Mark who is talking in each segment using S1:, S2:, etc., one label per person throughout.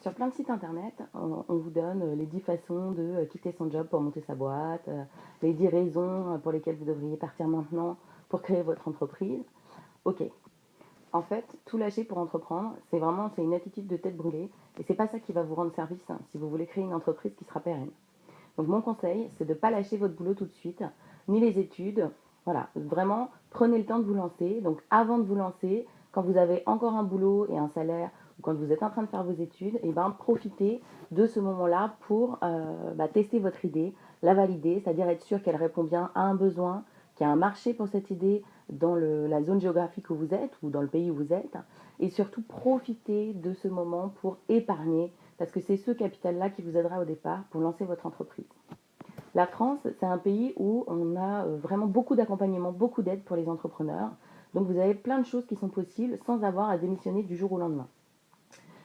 S1: Sur plein de sites internet, on vous donne les 10 façons de quitter son job pour monter sa boîte, les 10 raisons pour lesquelles vous devriez partir maintenant pour créer votre entreprise. Ok, en fait, tout lâcher pour entreprendre, c'est une attitude de tête brûlée et c'est pas ça qui va vous rendre service si vous voulez créer une entreprise qui sera pérenne. Donc mon conseil, c'est de ne pas lâcher votre boulot tout de suite, ni les études. Voilà, vraiment, prenez le temps de vous lancer. Donc avant de vous lancer, quand vous avez encore un boulot et un salaire, ou quand vous êtes en train de faire vos études, et ben, profitez de ce moment-là pour tester votre idée, la valider, c'est-à-dire être sûr qu'elle répond bien à un besoin, qu'il y a un marché pour cette idée dans la zone géographique où vous êtes ou dans le pays où vous êtes, et surtout profitez de ce moment pour épargner, parce que c'est ce capital-là qui vous aidera au départ pour lancer votre entreprise. La France, c'est un pays où on a vraiment beaucoup d'accompagnement, beaucoup d'aide pour les entrepreneurs. Donc vous avez plein de choses qui sont possibles sans avoir à démissionner du jour au lendemain.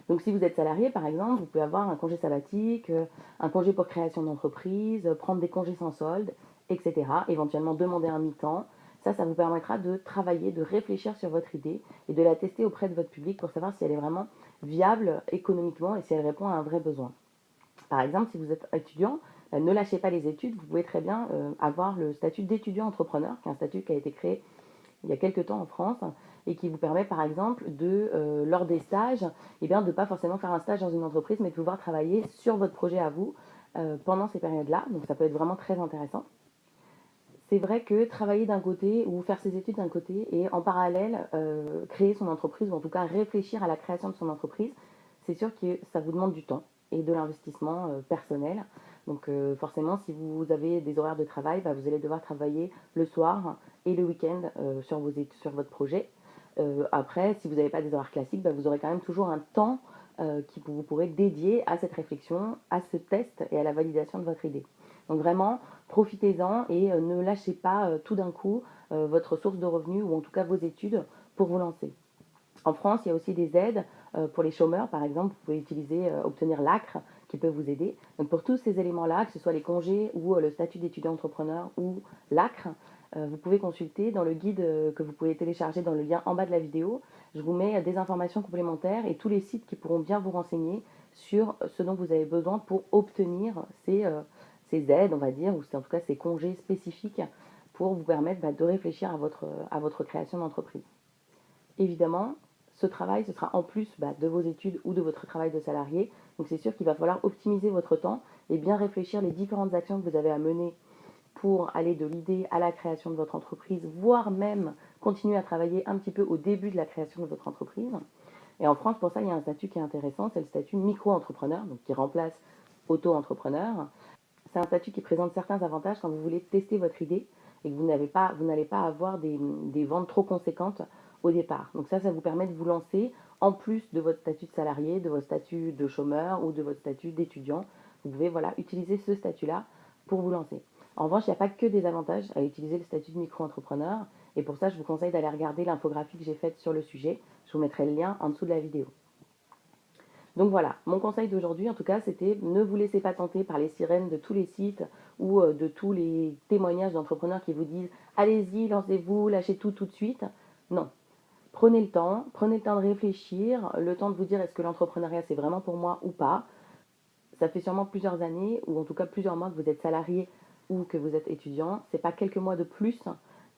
S1: Donc si vous êtes salarié, par exemple, vous pouvez avoir un congé sabbatique, un congé pour création d'entreprise, prendre des congés sans solde, etc. Éventuellement demander un mi-temps. Ça vous permettra de travailler, de réfléchir sur votre idée et de la tester auprès de votre public pour savoir si elle est vraiment viable économiquement et si elle répond à un vrai besoin. Par exemple, si vous êtes étudiant, ne lâchez pas les études, vous pouvez très bien avoir le statut d'étudiant entrepreneur, qui est un statut qui a été créé il y a quelques temps en France et qui vous permet par exemple lors des stages, eh bien, de ne pas forcément faire un stage dans une entreprise, mais de pouvoir travailler sur votre projet à vous pendant ces périodes-là. Donc ça peut être vraiment très intéressant. C'est vrai que travailler d'un côté ou faire ses études d'un côté et en parallèle créer son entreprise ou en tout cas réfléchir à la création de son entreprise, c'est sûr que ça vous demande du temps et de l'investissement personnel. Donc forcément, si vous avez des horaires de travail, vous allez devoir travailler le soir et le week-end sur votre projet. Après, si vous n'avez pas des horaires classiques, vous aurez quand même toujours un temps que vous pourrez dédier à cette réflexion, à ce test et à la validation de votre idée. Donc vraiment, profitez-en et ne lâchez pas tout d'un coup votre source de revenus ou en tout cas vos études pour vous lancer. En France, il y a aussi des aides pour les chômeurs, par exemple. Vous pouvez obtenir l'ACRE qui peut vous aider. Donc pour tous ces éléments-là, que ce soit les congés ou le statut d'étudiant entrepreneur ou l'ACRE, vous pouvez consulter dans le guide que vous pouvez télécharger dans le lien en bas de la vidéo. Je vous mets des informations complémentaires et tous les sites qui pourront bien vous renseigner sur ce dont vous avez besoin pour obtenir ces aides, on va dire, ou en tout cas ces congés spécifiques pour vous permettre de réfléchir à votre création d'entreprise. Évidemment, ce travail, ce sera en plus de vos études ou de votre travail de salarié. Donc c'est sûr qu'il va falloir optimiser votre temps et bien réfléchir les différentes actions que vous avez à mener pour aller de l'idée à la création de votre entreprise, voire même continuer à travailler un petit peu au début de la création de votre entreprise. Et en France, pour ça, il y a un statut qui est intéressant, c'est le statut micro-entrepreneur, donc qui remplace auto-entrepreneur. C'est un statut qui présente certains avantages quand vous voulez tester votre idée et que vous n'allez pas avoir des ventes trop conséquentes au départ. Donc ça vous permet de vous lancer en plus de votre statut de salarié, de votre statut de chômeur ou de votre statut d'étudiant. Vous pouvez utiliser ce statut-là pour vous lancer. En revanche, il n'y a pas que des avantages à utiliser le statut de micro-entrepreneur. Et pour ça, je vous conseille d'aller regarder l'infographie que j'ai faite sur le sujet. Je vous mettrai le lien en dessous de la vidéo. Donc voilà, mon conseil d'aujourd'hui en tout cas, c'était ne vous laissez pas tenter par les sirènes de tous les sites ou de tous les témoignages d'entrepreneurs qui vous disent allez-y, lancez-vous, lâchez tout tout de suite. Non, prenez le temps de réfléchir, le temps de vous dire est-ce que l'entrepreneuriat c'est vraiment pour moi ou pas. Ça fait sûrement plusieurs années ou en tout cas plusieurs mois que vous êtes salarié ou que vous êtes étudiant. C'est pas quelques mois de plus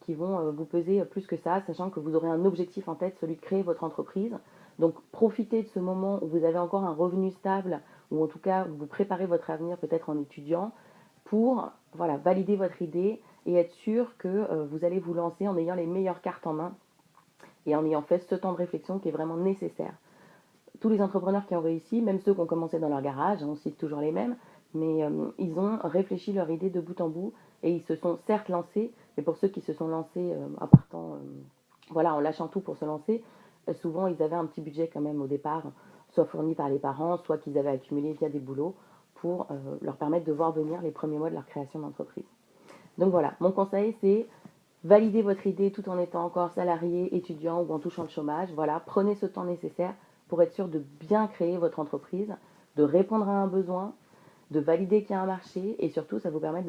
S1: qui vont vous peser plus que ça, sachant que vous aurez un objectif en tête, celui de créer votre entreprise. Donc profitez de ce moment où vous avez encore un revenu stable, ou en tout cas vous préparez votre avenir peut-être en étudiant, pour valider votre idée et être sûr que vous allez vous lancer en ayant les meilleures cartes en main et en ayant fait ce temps de réflexion qui est vraiment nécessaire. Tous les entrepreneurs qui ont réussi, même ceux qui ont commencé dans leur garage, on cite toujours les mêmes, mais ils ont réfléchi leur idée de bout en bout et ils se sont certes lancés, mais pour ceux qui se sont lancés en partant, en lâchant tout pour se lancer, souvent ils avaient un petit budget quand même au départ, soit fourni par les parents, soit qu'ils avaient accumulé via des boulots pour leur permettre de voir venir les premiers mois de leur création d'entreprise. Donc voilà, mon conseil c'est valider votre idée tout en étant encore salarié, étudiant ou en touchant le chômage. Voilà, prenez ce temps nécessaire pour être sûr de bien créer votre entreprise, de répondre à un besoin, de valider qu'il y a un marché et surtout ça vous permet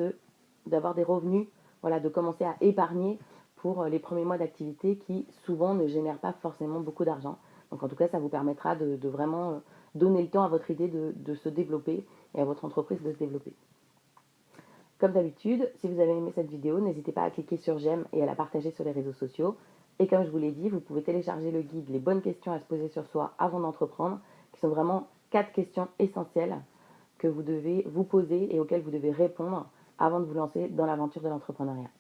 S1: d'avoir des revenus, de commencer à épargner pour les premiers mois d'activité qui souvent ne génèrent pas forcément beaucoup d'argent. Donc en tout cas ça vous permettra de vraiment donner le temps à votre idée de se développer et à votre entreprise de se développer. Comme d'habitude, si vous avez aimé cette vidéo, n'hésitez pas à cliquer sur j'aime et à la partager sur les réseaux sociaux. Et comme je vous l'ai dit, vous pouvez télécharger le guide Les bonnes questions à se poser sur soi avant d'entreprendre, qui sont vraiment 4 questions essentielles que vous devez vous poser et auxquelles vous devez répondre avant de vous lancer dans l'aventure de l'entrepreneuriat.